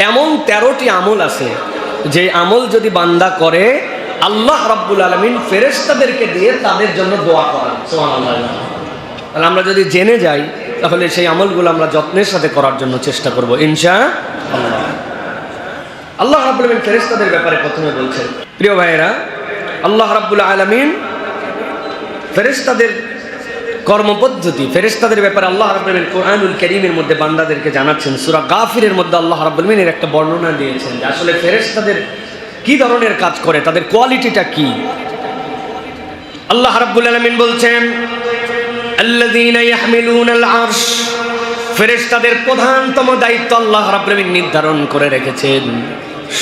এমন 13টি আমল আছে যে আমল যদি বান্দা করে আল্লাহ রাব্বুল আলামিন ফেরেশতাদেরকে দিয়ে তাদের জন্য দোয়া করান। সুবহানাল্লাহ। তাহলে আমরা যদি জেনে যাই তাহলে সেই আমলগুলো আমরা যত্নের সাথে করার জন্য চেষ্টা করব ইনশাআল্লাহ। আল্লাহ রাব্বুল আলামিন ফেরেশতাদের ব্যাপারে প্রথমে বলছেন, প্রিয় ভাইয়েরা, আল্লাহ রাব্বুল আলামিন ফেরেশতাদের কর্মপদ্ধতি, ফেরেশতাদের ব্যাপারে আল্লাহ রাব্বুল আলামিন কোরআনুল কারীমের মধ্যে বান্দাদেরকে জানাচ্ছেন। সূরা গাফিরের মধ্যে আল্লাহ রাব্বুল আলামিন একটা বর্ণনা দিয়েছেন যে আসলে ফেরেশতাদের কি ধরনের কাজ করে, তাদের কোয়ালিটিটা কি। আল্লাহ রাব্বুল আলামিন বলছেন, আল্লাযীনা ইয়াহমিলুনাল আরশ, ফেরেশতাদের প্রধানতম দায়িত্ব আল্লাহ রাব্বুল আলামিন নির্ধারণ করে রেখেছেন।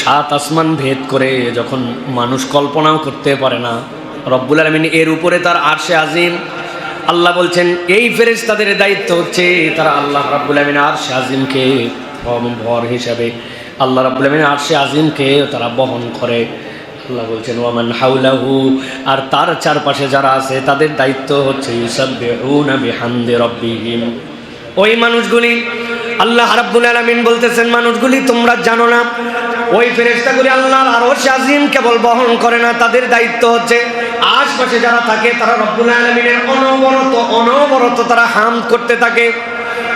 7 আসমান ভেদ করে যখন মানুষ কল্পনাও করতে পারে না, রব্বুল আলামিন এর উপরে তার আরশে আজিম। আল্লাহ বলছেন এই ফেরেশতাদের দায়িত্ব হচ্ছে তারা আল্লাহ রাব্বুল আলামিন আরশে আজিমকে ভর হিসাবে, আল্লাহ রাব্বুল আলামিন আরশে আজিমকে তারা বহন করে। আল্লাহ বলছেন ওয়ামান হাওলাহু, আর তার চারপাশে যারা আছে তাদের দায়িত্ব হচ্ছে ইউসাব্বিহুনা বিহামদি রাব্বিহিম। ওই মানুষগুলি, আল্লাহ রাব্বুল আলামিন বলতেছেন মানুষগুলি তোমরা জানো না, ওই ফেরেশতাগুলি আল্লাহর আরশ আজিম কেবল বহন করে না, তাদের দায়িত্ব হচ্ছে আশপাশে যারা থাকে তারা রব্বুল আলামিনের অনবরত তারা হামদ করতে থাকে।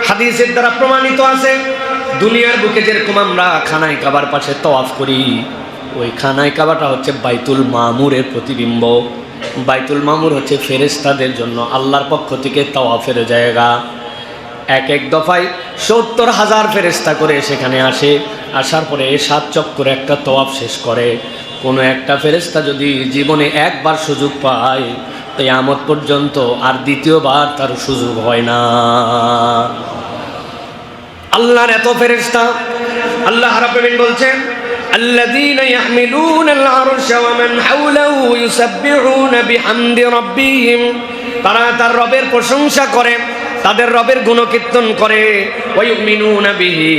হাদিসের দ্বারা প্রমাণিত আছে, দুনিয়ার বুকে যেরকম আমরা খানায় কাবার পাশে তওয়াফ করি, ওই খানায় কাবাটা হচ্ছে বাইতুল মামুরের প্রতিবিম্ব। বাইতুল মামুর হচ্ছে ফেরেশতাদের জন্য আল্লাহর পক্ষ থেকে তওয়াফের জায়গা। এক এক দফায় 70,000 ফেরেশতা করে সেখানে আসে, আসার পরে 7 চক্করে একটা তওয়াফ শেষ করে। কোনো একটা ফেরেশতা যদি জীবনে একবার সুযোগ পায়, কিয়ামত পর্যন্ত আর দ্বিতীয়বার তার সুযোগ হয় না। আল্লাহর এত ফেরেশতা, আল্লাহ রাব্বুল আলামিন বলছেন আল্লাযীনা ইয়াহমিলুনাল আরশা ওয়া মান হাওলাহু ইউসাব্বিহুনা বিহামদি রাব্বিহিম, তারা তার রবের প্রশংসা করে, তাদের রবের গুণকীর্তন করে। ওয়া ইউমিনুনা বিহি,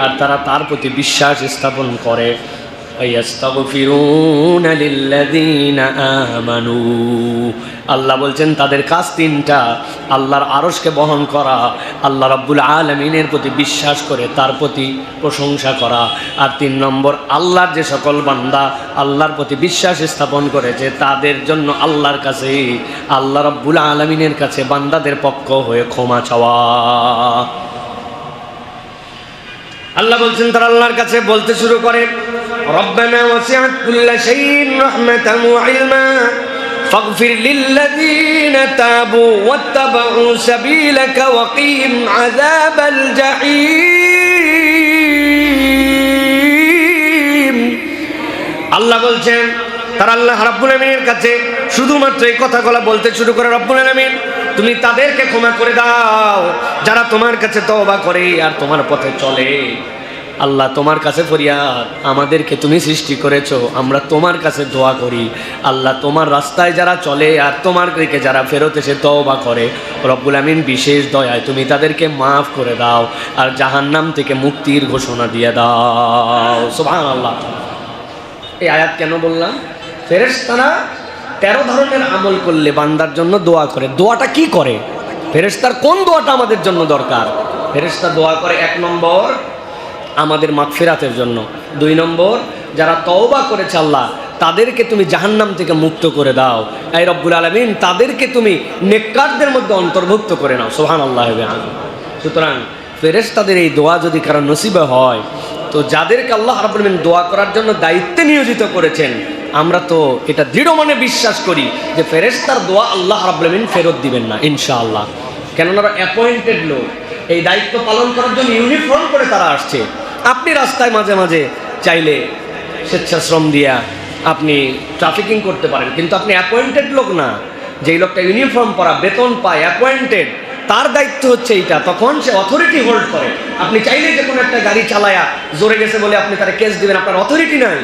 আর তারা তার প্রতি বিশ্বাস স্থাপন করে। ওয়া ইস্তাগফিরুনা লিল্লাযীনা আমানু, আল্লাহ বলছেন তাদের কাজ 3টা, আল্লাহর আরশকে বহন করা, আল্লাহ রাব্বুল আলামিনের প্রতি বিশ্বাস করে তার প্রতি প্রশংসা করা, আর 3 নম্বর আল্লাহর যে সকল বান্দা আল্লাহর প্রতি বিশ্বাস স্থাপন করেছে তাদের জন্য আল্লাহর কাছে, আল্লাহ রাব্বুল আলামিনের কাছে বান্দাদের পক্ষ হয়ে ক্ষমা চাওয়া। আল্লাহ বলছেন তারা আল্লাহর কাছে বলতে শুরু করে, রব্বানা ওয়াসিআত কুল্লা শাইইন রাহমাতান ওয়া ইলমা ফাগফির লিল্লাযীনা তাবু ওয়াত্তাবাউ সাবিলাকা ওয়া কিম আযাবাল জাহিম। আল্লাহ বলছেন তারা আল্লাহ রাব্বুল আলামিনের কাছে শুধুমাত্র এই কথাগুলো বলতে শুরু করে, রব্বুল আলামিন তুমি তাদেরকে ক্ষমা করে দাও যারা তোমার কাছে তওবা করে আর তোমার পথে চলে। আল্লাহ তোমার কাছে ফরিয়াদ, আমাদেরকে তুমি সৃষ্টি করেছো, আমরা তোমার কাছে দোয়া করি। আল্লাহ তোমার রাস্তায় যারা চলে আর তোমার দিকে যারা ফেরত এসে তওবা করে, রব্বুল আমিন বিশেষ দয়ায় তুমি তাদেরকে মাফ করে দাও আর জাহান্নাম থেকে মুক্তির ঘোষণা দিয়ে দাও। সুবহানাল্লাহ। এই আয়াত কেন বললাম? ফেরেশতারা 13 ধরনের আমল করলে বান্দার জন্য দোয়া করে। দোয়াটা কি করে? ফেরেশতার কোন দোয়াটা আমাদের জন্য দরকার? ফেরেশতা দোয়া করে 1 নম্বর আমাদের মাগফিরাতের জন্য, 2 নম্বর যারা তওবা করেছে আল্লাহ তাদেরকে তুমি জাহান্নাম থেকে মুক্ত করে দাও। এই রব্বুল আলামিন তাদেরকে তুমি নেককারদের মধ্যে অন্তর্ভুক্ত করে নাও। সুবহানাল্লাহ। সুতরাং ফেরেশতাদের এই দোয়া যদি কারো নসিবে হয়, তো যাদেরকে আল্লাহ রাব্বুল আলামিন দোয়া করার জন্য দায়িত্বে নিয়োজিত করেছেন, আমরা তো এটা দৃঢ় মনে বিশ্বাস করি যে ফেরেশতার দোয়া আল্লাহ রাব্বুল আলামিন ফেরত দিবেন না ইনশাআল্লাহ। কেননা ওরা অ্যাপয়েন্টেড লোক, এই দায়িত্ব পালন করার জন্য ইউনিফর্ম করে তারা আসছে। আপনি রাস্তায় মাঝে মাঝে চাইলে স্বেচ্ছাশ্রম দিয়া আপনি ট্রাফিকিং করতে পারেন, কিন্তু আপনি অ্যাপয়েন্টেড লোক না। যেই লোকটা ইউনিফর্ম পরা, বেতন পায়, অ্যাপয়েন্টেড, তার দায়িত্ব হচ্ছে এইটা, তখন সে অথরিটি হোল্ড করে। আপনি চাইলেই যে কোনো একটা গাড়ি চালায়া জোরে গেছে বলে আপনি তারা কেস দিবেন, আপনার অথরিটি নাই,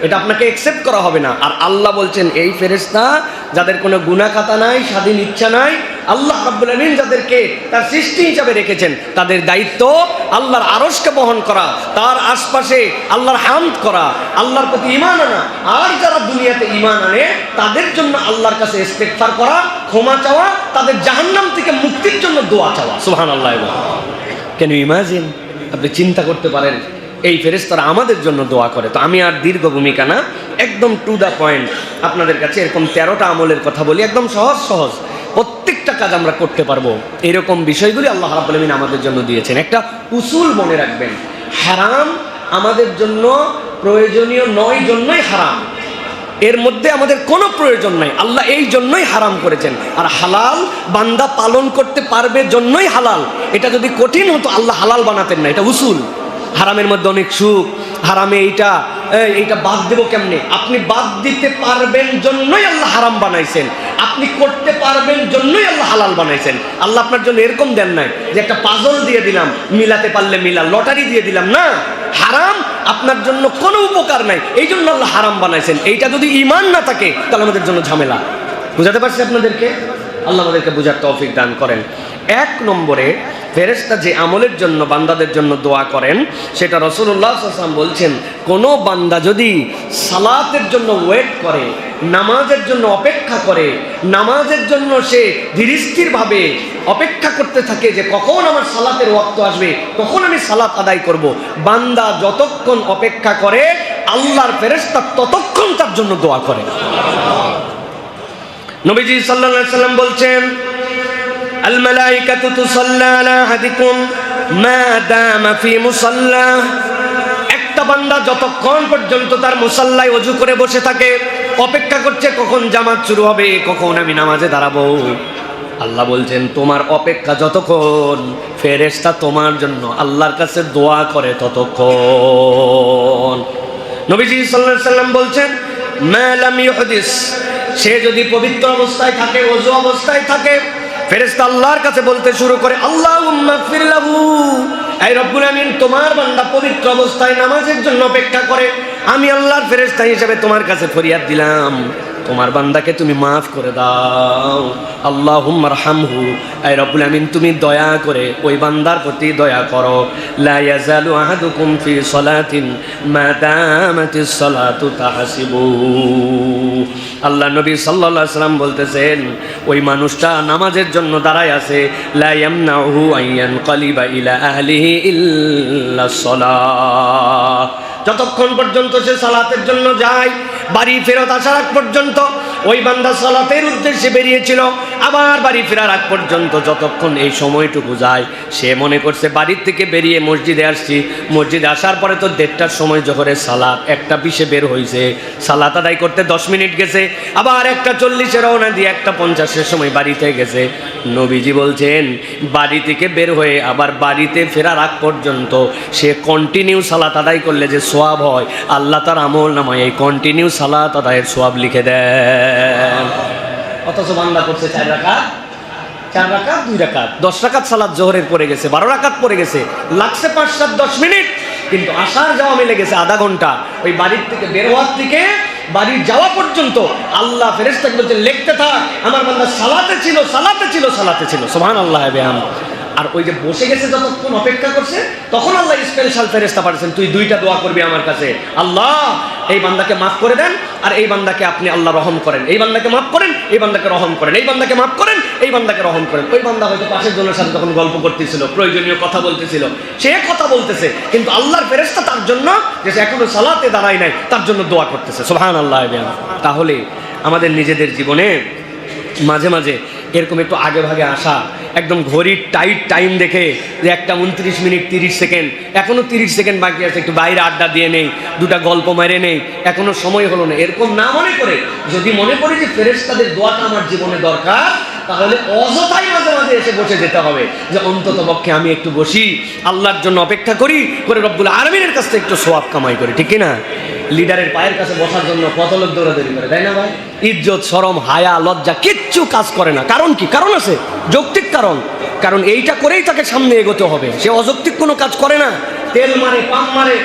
এটা আপনাকে অ্যাকসেপ্ট করা হবে না। আর আল্লাহ বলছেন এই ফেরেশতা যাদের কোনো গুনাহ খাতা নাই, স্বাধীন ইচ্ছা নাই, আল্লাহ রাব্বুল আমিন যাদেরকে তার সৃষ্টি হিসাবে রেখেছেন, তাদের দায়িত্ব আল্লাহর আরশকে বহন করা, তার আশপাশে আল্লাহর হামদ করা, আল্লাহর প্রতি ঈমান আনা। আর যারা দুনিয়াতে ঈমান আনে তাদের জন্য আল্লাহর কাছে ইস্তেগফার করা, ক্ষমা চাওয়া, তাদের জাহান্নাম থেকে মুক্তির জন্য দোয়া চাওয়া। সুবহানাল্লাহ। Can you imagine? আপনি চিন্তা করতে পারেন এই ফেরেশতারা আমাদের জন্য দোয়া করে। তো আমি আর দীর্ঘ ভূমিকা না, একদম টু দ্য পয়েন্ট আপনাদের কাছে এরকম 13টা আমলের কথা বলি, একদম সহজ সহজ, প্রত্যেকটা কাজ আমরা করতে পারবো, এরকম বিষয়গুলি আল্লাহ রাব্বুল আলামিন আমাদের জন্য দিয়েছেন। একটা উসুল মনে রাখবেন, হারাম আমাদের জন্য প্রয়োজনীয় নয় জন্যই হারাম, এর মধ্যে আমাদের কোনো প্রয়োজন নাই, আল্লাহ এই জন্যই হারাম করেছেন। আর হালাল বান্দা পালন করতে পারবে জন্যই হালাল, এটা যদি কঠিন হতো আল্লাহ হালাল বানাতেন না, এটা উসুল। হারামের মধ্যে অনেক সুখ, হারামে এইটা বাদ দেবো কেমনে, আপনি বাদ দিতে পারবেন জন্যই আল্লাহ হারাম বানাইছেন, আপনি করতে পারবেন জন্যই আল্লাহ হালাল বানাইছেন। আল্লাহ আপনার জন্য এরকম দেন নাই যে একটা পাজল দিয়ে দিলাম, মিলাতে পারলে মিলা, লটারি দিয়ে দিলাম, না, হারাম আপনার জন্য কোনো উপকার নাই, এই জন্য আল্লাহ হারাম বানাইছেন। এইটা যদি ঈমান না থাকে তাহলে আমাদের জন্য ঝামেলা। বুঝাতে পারছি আপনাদেরকে? আল্লাহ আমাদেরকে বুঝার তৌফিক দান করেন। 1 নম্বরে ফেরেশতা যে আমলের জন্য বান্দাদের জন্য দোয়া করেন, সেটা রাসূলুল্লাহ সাল্লাল্লাহু আলাইহি ওয়াসাল্লাম বলছেন, কোনো বান্দা যদি সালাতের জন্য ওয়েট করে, নামাজের জন্য অপেক্ষা করে, নামাজের জন্য সে ধীরস্থিরভাবে অপেক্ষা করতে থাকে যে কখন আমার সালাতের ওয়াক্ত আসবে, কখন আমি সালাত আদায় করব, বান্দা যতক্ষণ অপেক্ষা করে আল্লাহর ফেরেশতা ততক্ষণ তার জন্য দোয়া করে। নবীজি সাল্লাল্লাহু আলাইহি ওয়াসাল্লাম বলছেন, আল মালাইকাতু তুসাল্লি আলা আহাদিকুম মা দামা ফি মুসাল্লাহ। একটা বান্দা যতক্ষণ পর্যন্ত তার মুসাল্লায় ওযু করে বসে থাকে, অপেক্ষা করছে কখন জামাত শুরু হবে, কখন আমি নামাজে দাঁড়াবো, আল্লাহ বলছেন তোমার অপেক্ষা যতক্ষণ, ফেরেশতা তোমার জন্য আল্লাহর কাছে দোয়া করে ততক্ষণ। নবীজি সাল্লাল্লাহু আলাইহি ওয়াসাল্লাম বলছেন, মা লাম ইউহদিস, সে যদি পবিত্র অবস্থায় থাকে, ওযু অবস্থায় থাকে, ফেরেশতা আল্লাহর কাছে বলতে শুরু করে, আল্লাহুম্মা গফির লাহু, এই রব্বুল আমিন তোমার বান্দা পবিত্র অবস্থায় নামাজের জন্য অপেক্ষা করে, আমি আল্লাহর ফেরেশতা হিসেবে তোমার কাছে ফরিয়াদ দিলাম, তোমার বান্দাকে তুমি মাফ করে দাও। আল্লাহুম্মা রহামহু, এই রব্বুল আমিন তুমি দয়া করে ওই বান্দার প্রতি দয়া করো। লা ইয়াজালু আহাদুকুম ফি সালাতিন মা দামাতিস সালাতু তাহসিবু। আল্লাহ নবী সাল্লাল্লাহু আলাইহি ওয়াসাল্লাম বলতেছেন, ওই মানুষটা নামাজের জন্য দাঁড়ায় আছে, লা ইয়ামনাহু আইয়ান কালিবা ইলা আহলিহি ইল্লা সালাহ, যতক্ষণ পর্যন্ত সে সালাতের জন্য যায়, বাড়ি ফেরত আসার আগ পর্যন্ত, ওই বান্দা সালাতের উদ্দেশ্যে বেরিয়েছিল, আবার বাড়ি ফেরার আগ পর্যন্ত যতক্ষণ এই সময়টুকু যায়, সে মনে করছে বাড়ির থেকে বেরিয়ে মসজিদে আসছি, মসজিদে আসার পরে তো 1:30টার সময় জোহরের সালাত, 1:20 বের হয়েছে, সালাত আদায় করতে 10 মিনিট গেছে, আবার 1:40 রওনা দিয়ে 1:50 সময় বাড়িতে গেছে। নবীজি বলছেন, বাড়ি থেকে বের হয়ে আবার বাড়িতে ফেরার আগ পর্যন্ত সে কন্টিনিউ সালাত আদায় করলে যে সওয়াব হয়, আল্লাহ তার আমল নামায় এই কন্টিনিউ সালাত আদায়ের সওয়াব লিখে দেন। অথচ বান্দা করছে 4 রাকাত, 2 রাকাত, 10 রাকাত সালাত জোহরের পড়ে গেছে, 12 রাকাত পড়ে গেছে, লাগছে 5-7-10 মিনিট, কিন্তু আসার যাওয়া মিলে গেছে আধা ঘন্টা। ওই বাড়ির থেকে বের হওয়ার থেকে বাড়ির যাওয়া পর্যন্ত আল্লাহ ফেরেশতাকে বলছেন, লিখতে থাক, আমার বান্দা সালাতে ছিল, সালাতে ছিল, সালাতে ছিল। সুবহানাল্লাহ ওয়া বিহামদিহি। আর ওই যে বসে গেছে যতক্ষণ অপেক্ষা করছে, তখন আল্লাহ স্পেশাল ফেরেশতা পাঠিয়েছেন, তুই 2টা দোয়া করবি আমার কাছে, আল্লাহ এই বান্দাকে মাফ করে দেন, আর এই বান্দাকে আপনি আল্লাহ রহম করেন, এই বান্দাকে মাফ করেন, এই বান্দাকে রহম করেন, এই বান্দাকে মাফ করেন, এই বান্দাকে রহম করেন। ওই বান্দা হয়তো পাশের জনের সাথে তখন গল্প করতেছিল, প্রয়োজনীয় কথা বলতেছিল, সে কথা বলতেছে, কিন্তু আল্লাহর ফেরেশতা তার জন্য, যে এখনো সালাতে দাঁড়ায় নাই, তার জন্য দোয়া করতেছে। সুবহানাল্লাহ। তাহলে আমাদের নিজেদের জীবনে মাঝে মাঝে এরকম একটু আগে ভাগে আসা, একদম ঘড়ির টাইট টাইম দেখে যে 1:29 মিনিট 30 সেকেন্ড, এখনো 30 সেকেন্ড বাকি আছে, একটু বাইরে আড্ডা দিয়ে নেই, 2টা গল্প মেরে নেই, এখনো সময় হলো না, এরকম না মনে করে, যদি মনে করি যে ফেরেশতাদের দোয়াটা আমার জীবনে দরকার, তাহলে অযথাই মাঝে মাঝে এসে বসে যেতে হবে, যে অন্তত পক্ষে আমি একটু বসি, আল্লাহর জন্য অপেক্ষা করি, করে রব্বুল আলামিনের কাছ থেকে একটু সওয়াব কামাই করি, ঠিক না? লিডারের পায়ের কাছে বসার জন্য কত লোক দৌড়াদৌড়ি করে, তাই না ভাই? ইজ্জত, শরম, হায়া, লজ্জা কিচ্ছু কাজ করে না। কারণ কি? কারণ আছে, যৌক্তিক কারণ, কারণ এইটা করেই তাকে সামনে এগোতে হবে। সে অযৌক্তিক কোনো কাজ করে না, তেল মারে, পাম মারে,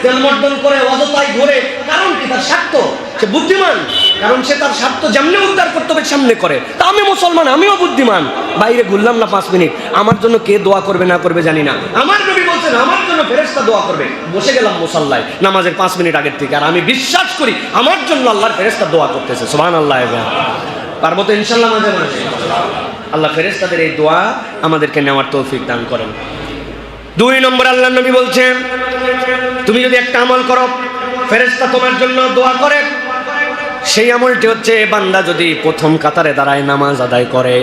তেল মর্দন করে, অযথাই ঘুরে, কারণ কি? তার স্বার্থ। সে বুদ্ধিমান, কারণ সে তার স্বার্থ যেমনি উদ্ধার করতে হবে সামনে করে। তা আমি মুসলমান, আমিও বুদ্ধিমান, বাইরে ঘুরলাম না 5 মিনিট, আমার জন্য কে দোয়া করবে না করবে জানি না, আমার নবী বলছেন আমার জন্য ফেরেশতা দোয়া করবে, বসে গেলাম মুসাল্লায় নামাজের 5 মিনিট আগের থেকে, আর আমি বিশ্বাস করি আমার জন্য আল্লাহর ফেরেশতা দোয়া করতেছে। সুবহানাল্লাহ। পারবো তো ইনশাআল্লাহ মাঝে মাঝে। আল্লাহ ফেরেশতাদের এই দোয়া আমাদেরকে নেওয়ার তৌফিক দান করেন। 2 নম্বর আল্লাহর নবী বলছেন, তুমি যদি একটা আমল করো, ফেরেশতা তোমার জন্য দোয়া করে। সেই আমলটি হচ্ছে, বান্দা যদি প্রথম কাতারে দাঁড়ায় নামাজ আদায় করে,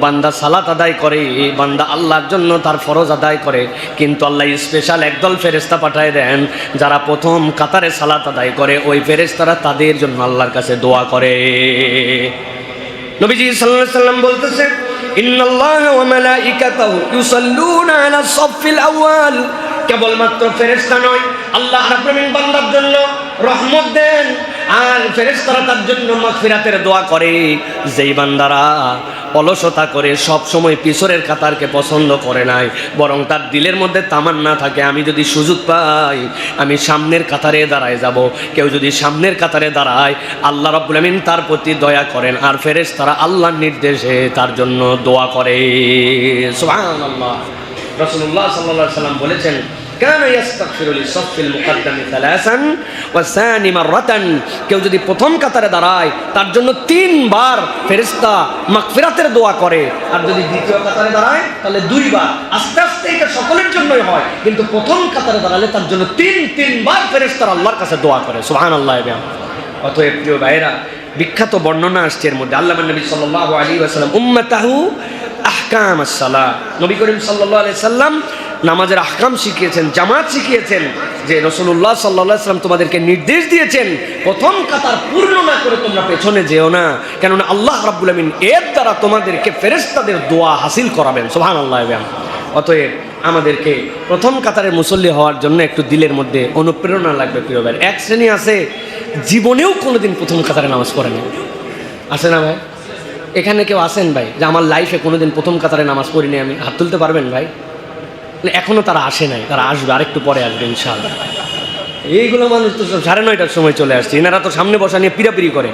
বান্দা সালাত আদায় করে, বান্দা আল্লাহর জন্য তার ফরজ আদায় করে, কিন্তু আল্লাহ স্পেশাল একদল ফেরেশতা পাঠায় দেন যারা প্রথম কাতারে সালাত আদায় করে, ওই ফেরেশতারা তাদের জন্য আল্লাহর কাছে দোয়া করে। নবীজি সাল্লাল্লাহু আলাইহি সাল্লাম বলতেছেন, ইন্নাল্লাহা ওয়া মালাইকাতাহু ইউসাল্লুনা আলাস সাফফিল আউয়াল। কেবলমাত্র ফেরেশতা নয়, আল্লাহ রাব্বুল আলামিন বান্দার জন্য রহমত দেন, আর ফেরেশতারা তার জন্য মাগফিরাতের দোয়া করে। যেই বান্দারা অলসতা করে সব সময় পিছনের কাতারকে পছন্দ করে নাই, বরং তার দিলের মধ্যে তামান্না থাকে আমি যদি সুযোগ পাই আমি সামনের কাতারে দাঁড়ায় যাব। কেউ যদি সামনের কাতারে দাঁড়ায়, আল্লাহ রাব্বুল আমিন তার প্রতি দয়া করেন, আর ফেরেশতারা আল্লাহর নির্দেশে তার জন্য দোয়া করে। সুবহানাল্লাহ। রাসূলুল্লাহ সাল্লাল্লাহু আলাইহি সাল্লাম বলেছেন, কানা ইস্তাগফিরু লিসাফফিল মুকদ্দামি সালাসান ওয়া সানি মাররাতান। কেউ যদি প্রথম কাতারে দাঁড়ায় তার জন্য 3 বার ফেরেশতা মাগফিরাতের দোয়া করে, আর যদি দ্বিতীয় কাতারে দাঁড়ায় তাহলে 2 বার। আস্তে আস্তে এটা সকলের জন্যই হয়, কিন্তু প্রথম কাতারে দাঁড়ালে তার জন্য 3 বার ফেরেশতারা আল্লাহর কাছে দোয়া করে। সুবহানাল্লাহ। অতএব প্রিয় ভাইরা, বিখ্যাত বর্ণনা আসছে এর মধ্যে, আল্লাহ নবী সাল্লাল্লাহু আলাইহি ওয়াসাল্লাম উম্মাতাহু আহকাম আস-সালাহ, নবী করিম সাল্লাল্লাহু আলাইহি সাল্লাম নামাজের আহকাম শিখিয়েছেন, জামাত শিখিয়েছেন। যে রাসূলুল্লাহ সাল্লাল্লাহু আলাইহি সাল্লাম তোমাদেরকে নির্দেশ দিয়েছেন প্রথম কাতার পূর্ণ না করে তোমরা পেছনে যেও না, কেননা আল্লাহ রাব্বুল আমিন এর দ্বারা তোমাদেরকে ফেরেশতাদের দোয়া হাসিল করাবেন। সুবহানাল্লাহ। অতএব আমাদেরকে প্রথম কাতারের মুসল্লি হওয়ার জন্য একটু দিলের মধ্যে অনুপ্রেরণা লাগবে। প্রিয় ভাই, এক শ্রেণী আছে জীবনেও কোনোদিন প্রথম কাতারে নামাজ পড়ে না, আছে না ভাই? এখানে কেউ আছেন ভাই যে আমার লাইফে কোনোদিন প্রথম কাতারে নামাজ পড়িনি? আমি হাত তুলতে পারবেন ভাই? এখনো তারা আসে নাই, তারা আসবে, আরেকটু পরে আসবে ইনশাআল্লাহ। এইগুলো মানুষ তো 9:30টার সময় চলে আসছে, এনারা তো সামনে বসা নিয়ে পিড়াপিড়ি করে।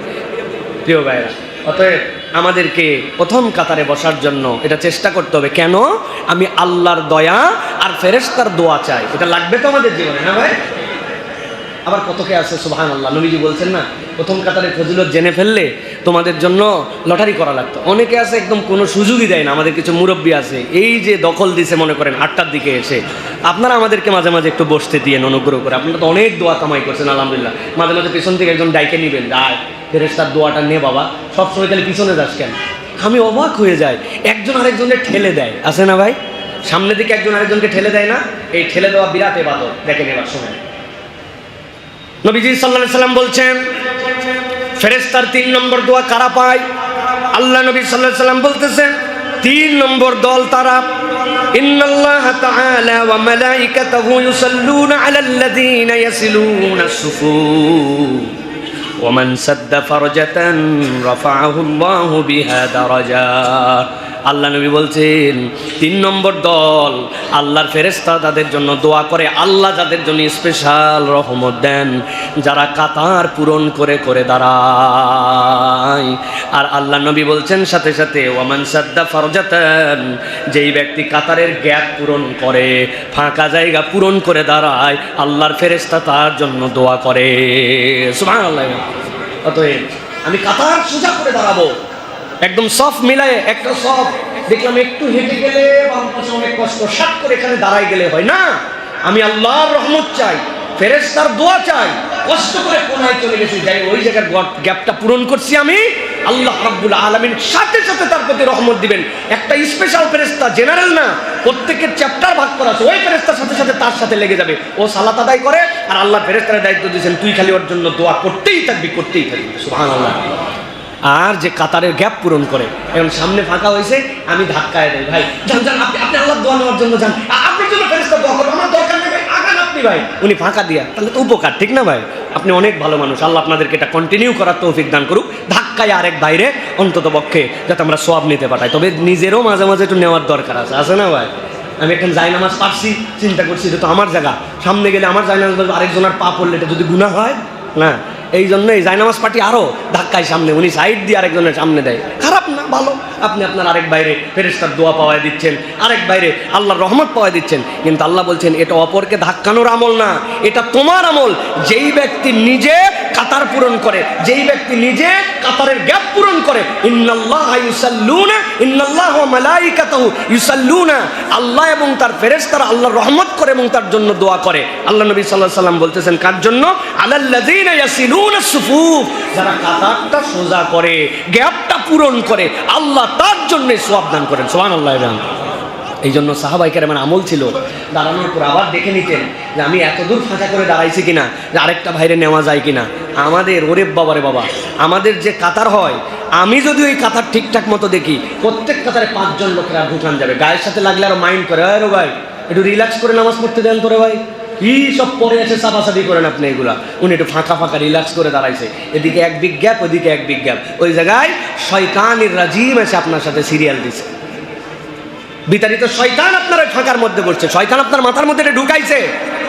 প্রিয় ভাইরা, অতএব আমাদেরকে প্রথম কাতারে বসার জন্য এটা চেষ্টা করতে হবে। কেন? আমি আল্লাহর দয়া আর ফেরেশতার দোয়া চাই, এটা লাগবে তো আমাদের জীবনে, না ভাই? আবার কতকে আছে সুবহানাল্লাহ, নবীজি বলছেন না, প্রথম কাতারে ফজিলত জেনে ফেললে তোমাদের জন্য লটারি করা লাগতো। অনেকে আছে একদম কোনো সুযোগই দেয় না। আমাদের কিছু মুরব্বী আছে, এই যে দখল দিছে মনে করেন 8টার দিকে এসে, আপনারা আমাদেরকে মাঝে মাঝে একটু বসতে দিয়েন অনুগ্রহ করে। আপনারা তো অনেক দোয়া কামাই করছেন আলহামদুলিল্লাহ। মাঝে মাঝে পিছন থেকে একজন ডাইকে নিবেন, আয় ফেরেশতার দোয়াটা নে বাবা, সবসময় তাহলে পিছনে যাস কেন? আমি অবাক হয়ে যাই, একজন আরেকজনের ঠেলে দেয়, আছে না ভাই? সামনে দিকে একজন আরেকজনকে ঠেলে দেয় না? এই ঠেলে দেওয়া বিরাট ইবাদত, দেখেন এবার সময়। নবীজি সাল্লাল্লাহু আলাইহি সাল্লাম বলছেন, ফেরেশতার 3 নম্বর দোয়া কারা পায়? আল্লাহ নবী সাল্লাল্লাহু আলাইহি সাল্লাম বলতেছেন 3 নম্বর দল তারা, ইন্নাল্লাহা তাআলা ওয়া মালাইকাতাহু ইউসাল্লুনা আলাল্লাযীনা ইয়াসিলুনা আস-সুফূফ ওয়া মান সাদ্দা ফারজাতান রাফাআহু আল্লাহু বিহা দারাজাত। আল্লাহ নবী বলছেন 3 নম্বর দল, আল্লাহর ফেরেশতা তাদের জন্য দোয়া করে, আল্লাহ যাদের জন্য স্পেশাল রহমত দেন, যারা কাতার পূরণ করে করে দাঁড়ায়। আর আল্লাহ নবী বলছেন সাথে সাথে, ওয়ামান সাদ্দা ফারজাতান, যেই ব্যক্তি কাতারের গ্যাপ পূরণ করে, ফাঁকা জায়গা পূরণ করে দাঁড়ায়, আল্লাহর ফেরেশতা তার জন্য দোয়া করে। সুবহানাল্লাহ। অতএব আমি কাতার সোজা করে দাঁড়াবো, একদম সফ মিলায়ে, একটা সফ দেখলাম একটু হেঁটে গেলে বাম পাশে অনেক কষ্ট, সাত করে এখানে দাঁড়াই গেলে হয় না। আমি আল্লাহর রহমত চাই, ফেরেশতার দোয়া চাই, কষ্ট করে কোনায় চলে গেছি, যাই ওই জায়গার গ্যাপটা পূরণ করছি আমি, আল্লাহ রাব্বুল আলামিন সাথে সাথে তার প্রতি রহমত দিবেন। একটা স্পেশাল ফেরেশতা, জেনারেল না, প্রত্যেকের চ্যাপ্টার ভাগ করা আছে, ওই ফেরেশতার সাথে সাথে তার সাথে লেগে যাবে। ও সালাত আদায় করে, আর আল্লাহ ফেরেশতার দায়িত্ব দিয়েছেন তুই খালি ওর জন্য দোয়া করতেই থাকবি, করতেই থাকবি। সুবহানাল্লাহ। আর যে কাতারের গ্যাপ পূরণ করে, এখন সামনে ফাঁকা হয়েছে, আমি ধাক্কায় দেই, ভাই যান যান, আপনি আল্লাহর দোয়া নেওয়ার জন্য যান, আপনার জন্য ফেরেশতা দোয়া করবে, আমার দরকার নেই ভাই, আগান আপনি ভাই। উনি ফাঁকা দিয়া, তাহলে তো উপকার, ঠিক না ভাই? আপনি অনেক ভালো মানুষ, আল্লাহ আপনাদেরকে এটা কন্টিনিউ করার তৌফিক দান করুক। ধাক্কায় আরেক বাইরে অন্তত পক্ষে যাতে আমরা সওয়াব নিতে পাঠাই, তবে নিজেরও মাঝে মাঝে একটু নেওয়ার দরকার আছে, আছে না ভাই? আমি এখন জায়নামাজ পারছি, চিন্তা করছি এটা তো আমার জায়গা, সামনে গেলে আমার জায়নামাজ আরেকজনের পা পড়লে এটা যদি গুনাহ হয় না, এই জন্য এই জায়নামাজ পার্টি আরো ধাক্কায় সামনে, উনি সাইড দিয়ে আরেকজনের সামনে দেয়, খারাপ না, ভালো, আপনি আপনার আরেক বাইরে ফেরেশতার দোয়া পাওয়ায় দিচ্ছেন, আরেক বাইরে আল্লাহর রহমত পাওয়ায় দিচ্ছেন। কিন্তু আল্লাহ বলছেন এটা অপরকে ধাক্কানোর আমল না, এটা তোমার আমল। যেই ব্যক্তি নিজে কাতার পূরণ করে, যেই ব্যক্তি নিজে কাতারের গ্যাপ পূরণ করে, ইন্নাল্লাহা ইউসাল্লুনা ইন্নাল্লাহা ওয়া মালাইকাতুহু ইউসাল্লুনা, আল্লাহ এবং তার ফেরেশতারা আল্লাহর রহমত করে এবং তার জন্য দোয়া করে। আল্লাহ নবী সাল্লাল্লাহু আলাইহি সাল্লাম বলতেছেন কার জন্য? আলাল্লাযিনা ইয়াসিলুনা সুফুফ, যারা কাতারটা সোজা করে, গ্যাপটা পূরণ করে, আল্লাহ তার জন্য সওয়াব দান করেন। সুবহানাল্লাহ। এই জন্য সাহাবায়ে কেরামের আমল ছিল দাঁড়ানোর পর আবার দেখে নিতেন যে আমি এত দূর ফাঁকা করে দাঁড়াইছি কিনা, যে আরেকটা বাইরে নেওয়া যায় কিনা। আমাদের ওরে বাবারে বাবা, আমাদের যে কাতার হয়, আমি যদি ওই কাতার ঠিকঠাক মতো দেখি, প্রত্যেক কাতারে 5 জন লোকেরা ঢুকান যাবে, গায়ের সাথে লাগলে আরো মাইন্ড করে, আরে ভাই একটু রিল্যাক্স করে নামাজ পড়তে দেন তোরে ভাই, কি সব পরে এসে চাপাচাপি করেন আপনি এগুলা। উনি একটু ফাঁকা ফাঁকা রিল্যাক্স করে দাঁড়াইছে, এদিকে এক বিগ গ্যাপ, ওইদিকে এক বিগ গ্যাপ, ওই জায়গায় শয়তানির রাজিম এসে আপনার সাথে সিরিয়াল দিছে। বিতাড়িত শয়তান আপনার ওই ফাঁকার মধ্যে বসছে, শয়তান আপনার মাথার মধ্যে এটা ঢুকাইছে।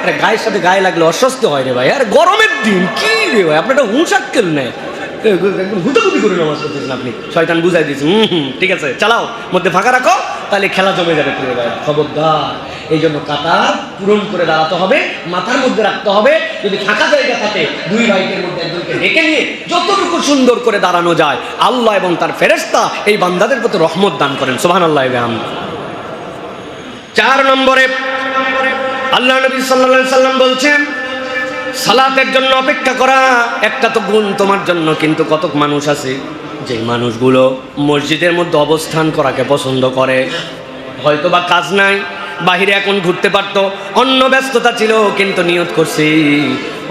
আরে গায়ের সাথে গায়ে লাগলে অস্বস্তি হয় রে ভাই, আর গরমের দিন কি রে ভাই, আপনার একটা হুঁশাক্কেল নেই, হুতুকুতি করে নামাজ পড়তেছেন আপনি। শয়তান বুঝাই দিয়েছে ঠিক আছে চালাও, মধ্যে ফাঁকা রাখো, তাহলে খেলা জমে যাবে। প্রিয় ভাই খবরদার, এই জন্য কাতার পূরণ করে দাঁড়াতে হবে, মাথার মধ্যে রাখতে হবে। যদি ফাঁকা জায়গা থাকে, দুই ভাইয়ের মধ্যে একজনকে ডেকে নিয়ে যতটুকু সুন্দর করে দাঁড়ানো যায়, আল্লাহ এবং তার ফেরেশতা এই বান্দাদের প্রতি রহমত দান করেন। সুবহানাল্লাহ। 4 নম্বরে আল্লাহ নবী সাল্লাল্লাহু আলাইহি সাল্লাম বলছেন সালাতের জন্য অপেক্ষা করা একটা তো গুণ তোমার জন্য, কিন্তু কতক মানুষ আছে যে মানুষগুলো মসজিদের মধ্যে অবস্থান করাকে পছন্দ করে। হয়তো বা কাজ নাই, বাহিরে এখন ঘুরতে পারতো, অন্য ব্যস্ততা ছিল, কিন্তু নিয়ত করছি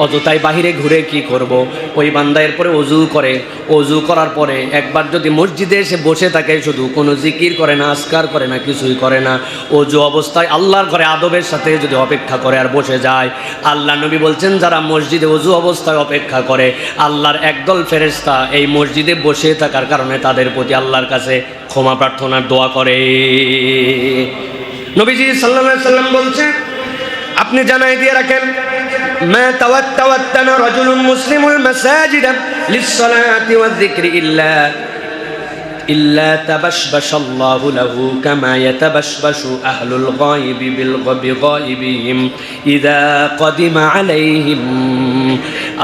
অযথাই বাহিরে ঘুরে কি করব। ওই বান্দা এরপরে অজু করে, অজু করার পরে একবার যদি মসজিদে এসে বসে থাকে, শুধু কোনো জিকির করে না, আজকার করে না, কিছুই করে না, অজু অবস্থায় আল্লাহর ঘরে আদবের সাথে যদি অপেক্ষা করে আর বসে যায়, আল্লাহ নবী বলছেন যারা মসজিদে অজু অবস্থায় অপেক্ষা করে, আল্লাহর একদল ফেরেশতা এই মসজিদে বসে থাকার কারণে তাদের প্রতি আল্লাহর কাছে ক্ষমা প্রার্থনার দোয়া করে। নবীজি সাল্লাল্লাহু আলাইহি সাল্লাম বলছেন, আপনি জানাই দিয়ে রাখেন, মা তাওয়াত্তানা রাজুলুন মুসলিমুল মাসাজিদা লিস-সালাতি ওয়ায-যিকরি ইল্লা তাবাশবাশাল্লাহু লাহু কামা ইয়াতাবাশবাশু আহলুল গায়বি বিল গায়বিহিম ইযা কাদিমা আলাইহিম।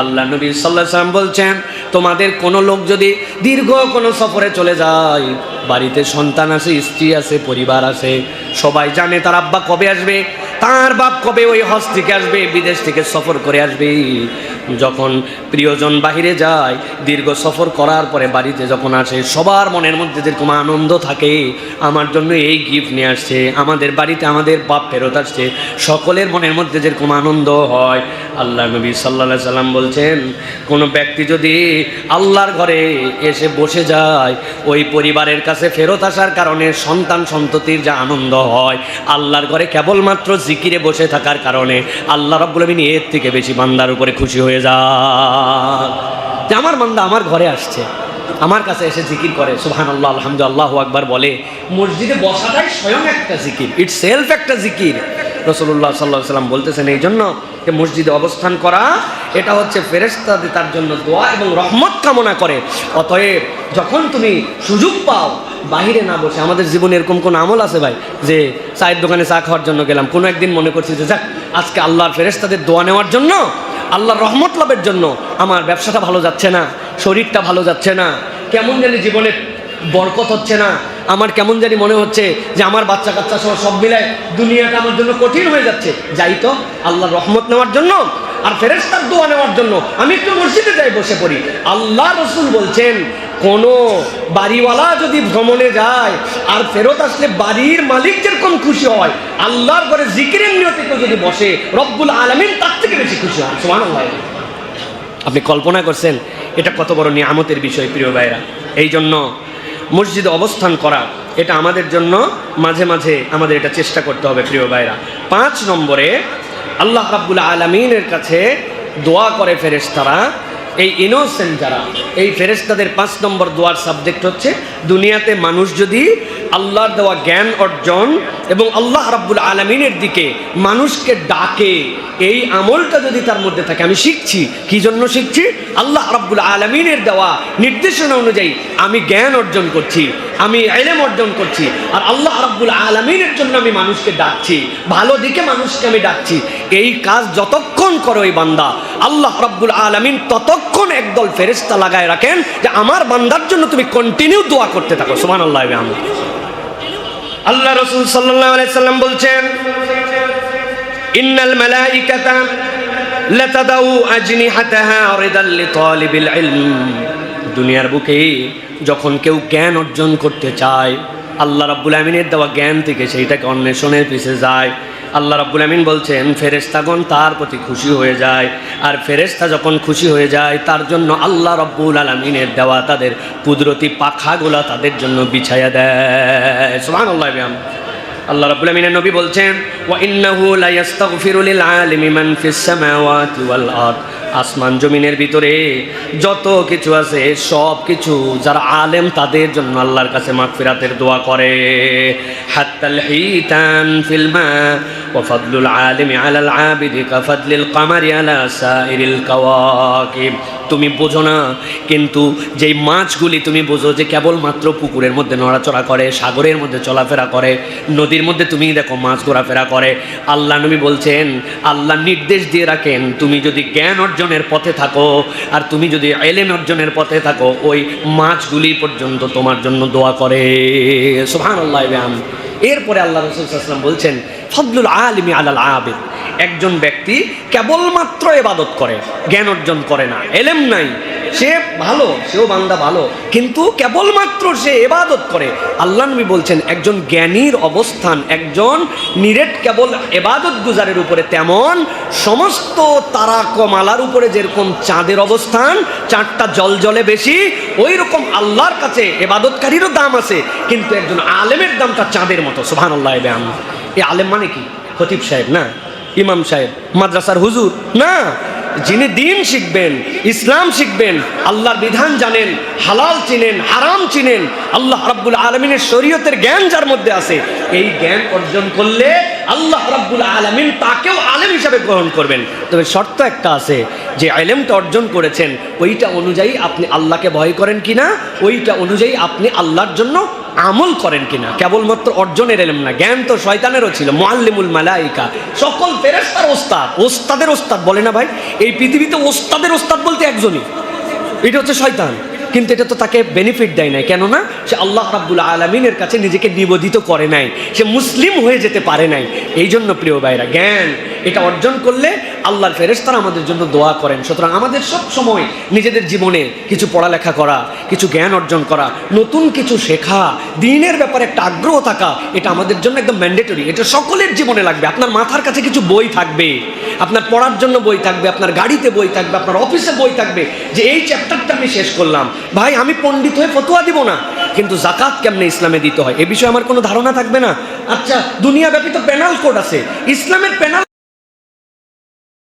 আল্লাহ নবী সাল্লাল্লাহু আলাইহি সাল্লাম বলছেন, তোমাদের কোনো লোক যদি দীর্ঘ কোনো সফরে চলে যায়, বাড়িতে সন্তান আছে, স্ত্রী আছে, পরিবার আছে, সবাই জানে তার আব্বা কবে আসবে, তার বাপ কবে ওই হজ থেকে আসবে, বিদেশ থেকে সফর করে আসবে। যখন প্রিয়জন বাহিরে যায়, দীর্ঘ সফর করার পরে বাড়িতে যখন আসে, সবার মনের মধ্যে যেরকম আনন্দ থাকে, আমার জন্য এই গিফট নিয়ে আসছে, আমাদের বাড়িতে আমাদের বাপ ফেরত আসছে, সকলের মনের মধ্যে যেরকম আনন্দ হয়। আল্লাহ নবী সাল্লাল্লাহু আলাইহি সাল্লাম বলছেন, কোনো ব্যক্তি যদি আল্লাহর ঘরে এসে বসে যায়, ওই পরিবারের কাছে ফেরত আসার কারণে সন্তান সন্ততির যা আনন্দ হয়, আল্লাহর ঘরে কেবলমাত্র জিকিরে বসে থাকার কারণে আল্লাহ রাব্বুল আলামিন এর থেকে বেশি বান্দার উপরে খুশি হয়ে যায় যে আমার বান্দা আমার ঘরে আসছে, আমার কাছে এসে জিকির করে, সুবহানাল্লাহ, আলহামদুলিল্লাহ, আল্লাহু আকবার বলে। মসজিদে বসাটাই স্বয়ং একটা জিকির, ইটস সেলফ একটা জিকির। রাসূলুল্লাহ সাল্লাল্লাহু আলাইহি ওয়াসাল্লাম বলতেছেন এই জন্য যে মসজিদে অবস্থান করা এটা হচ্ছে ফেরেশতাদের তার জন্য দোয়া এবং রহমত কামনা করে। অতএব যখন তুমি সুযোগ পাও, বাহিরে না বসে, আমাদের জীবনে এরকম কোন আমল আছে ভাই যে চায়ের দোকানে চা খাওয়ার জন্য গেলাম, কোনো একদিন মনে করছি যে যাক আজকে আল্লাহর ফেরেশতাদের দোয়া নেওয়ার জন্য, আল্লাহর রহমত লাভের জন্য আমার ব্যবসাটা ভালো যাচ্ছে না, শরীরটা ভালো যাচ্ছে না, কেমন জানি জীবনে বরকত হচ্ছে না, আমার কেমন জানি মনে হচ্ছে যে আমার বাচ্চা কাচ্চা সহ সব মিলায় দুনিয়াটা আমার জন্য কঠিন হয়ে যাচ্ছে, যাই তো আল্লাহর রহমত নেওয়ার জন্য আর ফেরেশতার দোয়া নেওয়ার জন্য আমি একটু মসজিদে যাই, বসে পড়ি। আল্লাহ রাসূল বলছেন, কোনো বাড়িওয়ালা যদি ভ্রমণে যায় আর ফেরত আসলে বাড়ির মালিক যেরকম খুশি হয়, আল্লাহর ঘরে জিকিরের নিয়তে কেউ যদি বসে, রব্বুল আলামিন তার থেকে বেশি খুশি হয়। সুবহানাল্লাহ। আপনি কল্পনা করছেন এটা কত বড় নিয়ামতের বিষয় প্রিয় ভাইরা। এই জন্য মসজিদে অবস্থান করা এটা আমাদের জন্য মাঝে মাঝে আমাদের এটা চেষ্টা করতে হবে প্রিয় ভাইরা। 5 নম্বরে আল্লাহ রাব্বুল আলামিনের কাছে দোয়া করে ফেরেশতারা, এই ইনোসেন্ট যারা, এই ফেরেশতাদের 5 নম্বর দোয়ার সাবজেক্ট হচ্ছে, দুনিয়াতে মানুষ যদি আল্লাহর দেওয়া জ্ঞান অর্জন এবং আল্লাহ রাব্বুল আলামিনের দিকে মানুষকে ডাকে, এই আমলটা যদি তার মধ্যে থাকে, আমি শিখছি, কি জন্য শিখছি? আল্লাহ রাব্বুল আলামিনের দেওয়া নির্দেশনা অনুযায়ী আমি জ্ঞান অর্জন করছি, আমি ইলম অর্জন করছি, আর আল্লাহ রাব্বুল আলামিনের জন্য আমি মানুষকে ডাকছি, ভালো দিকে মানুষকে আমি ডাকছি। এই কাজ যতক্ষণ করো এই বান্দা, আল্লাহ রাব্বুল আলামিন ততক্ষণ একদল ফেরেশতা লাগায় রাখেন যে আমার বান্দার জন্য তুমি কন্টিনিউ দোয়া করতে থাকো। সুবহানাল্লাহ। আল্লাহ রাসূল সাল্লাল্লাহু আলাইহি সাল্লাম বলছেন, ইন্নাল মালাইকাতা লাতাদাউ আজনিহাতাহা রিদাল লিতালিবিল ইলম। দুনিয়ার বুকে যখন কেউ জ্ঞান অর্জন করতে চায়, আল্লাহ রাব্বুল আমিনের দেওয়া জ্ঞান থেকে সেইটাকে অন্বেষণের পিছে যায়, আল্লাহ রাব্বুল আমিন বলছেন ফেরেশতাগণ তার প্রতি খুশি হয়ে যায়, আর ফেরেশতা যখন খুশি হয়ে যায় তার জন্য আল্লাহ রাব্বুল আলামিনের দেওয়া তাদের কুদরতি পাখাগুলা তাদের জন্য বিছায়া দেয়। সুবহানাল্লাহ। আল্লাহ রাব্বুল আমিনের নবী বলছেন, ওয়া ইন্নাহু লা ইস্তাগফিরু লিল আলিমি মান ফিস সামাওয়াতি ওয়াল আরদ। আসমান জমিনের ভিতরে যত কিছু আছে সব কিছু যারা আলেম তাদের জন্য আল্লাহর কাছে মাগফিরাতের দোয়া করে। হাত্তাল হিতান ফিল মা ওয়া ফাদলুল আলিমি আলাল আবিদি কাফাদলিল কামারি আলা সাইরিল কাওয়াকিব। তুমি বোঝো না, কিন্তু যেই মাছগুলি তুমি বোঝো যে কেবলমাত্র পুকুরের মধ্যে নড়াচড়া করে, সাগরের মধ্যে চলাফেরা করে, নদীর মধ্যে তুমি দেখো মাছ ঘোরাফেরা করে, আল্লাহ নবী বলছেন, আল্লাহ নির্দেশ দিয়ে রাখেন তুমি যদি জ্ঞান অর্জনের পথে থাকো আর তুমি যদি ইলম অর্জনের পথে থাকো, ওই মাছগুলি পর্যন্ত তোমার জন্য দোয়া করে। সুবহানাল্লাহ। এরপরে আল্লাহ রাসূল সাল্লাল্লাহু আলাইহি ওয়াসাল্লাম বলছেন, ফাদলুল আলিমি আলাল আবিদ। একজন ব্যক্তি কেবলমাত্র ইবাদত করে, জ্ঞান অর্জন করে না, ইলম নাই, সে ভালো, সেও বান্দা ভালো, কিন্তু কেবলমাত্র সে ইবাদত করে, আল্লাহ নবী বলছেন একজন জ্ঞানীর অবস্থান একজন নিরেট কেবল ইবাদত গুজারের উপরে তেমন সমস্ত তারা কমালার উপরে যেরকম চাঁদের অবস্থান, চাঁদটা জলজলে বেশি, ওই রকম আল্লাহর কাছে ইবাদতকারীরও দাম আছে, কিন্তু একজন আলেমের দামটা চাঁদের মতো। সুবহানাল্লাহ। এই আলেম মানে কি? খতিব সাহেব না, ইমাম সাহেব, মাদ্রাসার হুজুর না, যিনি দিন শিখবেন, ইসলাম শিখবেন, আল্লাহর বিধান জানেন, হালাল চিনেন, হারাম চিনেন, আল্লাহ রাব্বুল আলামিনের শরীয়তের জ্ঞান যার মধ্যে আছে, এই জ্ঞান অর্জন করলে আল্লাহ রাব্বুল আলামিন তাকেও আলেম হিসাবে গ্রহণ করবেন। তবে শর্ত একটা আছে, যে ইলমটা অর্জন করেছেন ওইটা অনুযায়ী আপনি আল্লাহকে ভয় করেন কিনা, ওইটা অনুযায়ী আপনি আল্লাহর জন্য আমল করেন কিনা। কেবলমাত্র অর্জনের ইলম না, জ্ঞান তো শয়তানেরও ছিল, মুআল্লিমুল মালাইকা, সকল ফেরেশতার ওস্তাদ, ওস্তাদের ওস্তাদ বলে না ভাই, এই পৃথিবীতে ওস্তাদের ওস্তাদ বলতে একজনই, এটা হচ্ছে শয়তান। কিন্তু এটা তো তাকে বেনিফিট দেয় নাই, কেননা সে আল্লাহ রাব্বুল আলামিনের কাছে নিজেকে নিবেদিত করে নাই, সে মুসলিম হয়ে যেতে পারে নাই। এই জন্য প্রিয় ভাইরা, জ্ঞান এটা অর্জন করলে আল্লাহর ফেরেশতারা আমাদের জন্য দোয়া করেন। সুতরাং আমাদের সব সময় নিজেদের জীবনে কিছু পড়ালেখা করা, কিছু জ্ঞান অর্জন করা, নতুন কিছু শেখা, দ্বীনের ব্যাপারে একটা আগ্রহ থাকা, এটা আমাদের জন্য একদম ম্যান্ডেটরি, এটা সকলের জীবনে লাগবে। আপনার মাথার কাছে কিছু বই থাকবে, আপনার পড়ার জন্য বই থাকবে, আপনার গাড়িতে বই থাকবে, আপনার অফিসে বই থাকবে, যে এই চ্যাপ্টারটা আমি শেষ করলাম, ভাই আমি পণ্ডিত হয়ে ফতোয়া দিব না, কিন্তু যাকাত কেমনে ইসলামে দিতে হয় এ বিষয়ে আমার কোনো ধারণা থাকবে না। আচ্ছা, দুনিয়াব্যাপী তো পেনাল কোড আছে, ইসলামের পেনাল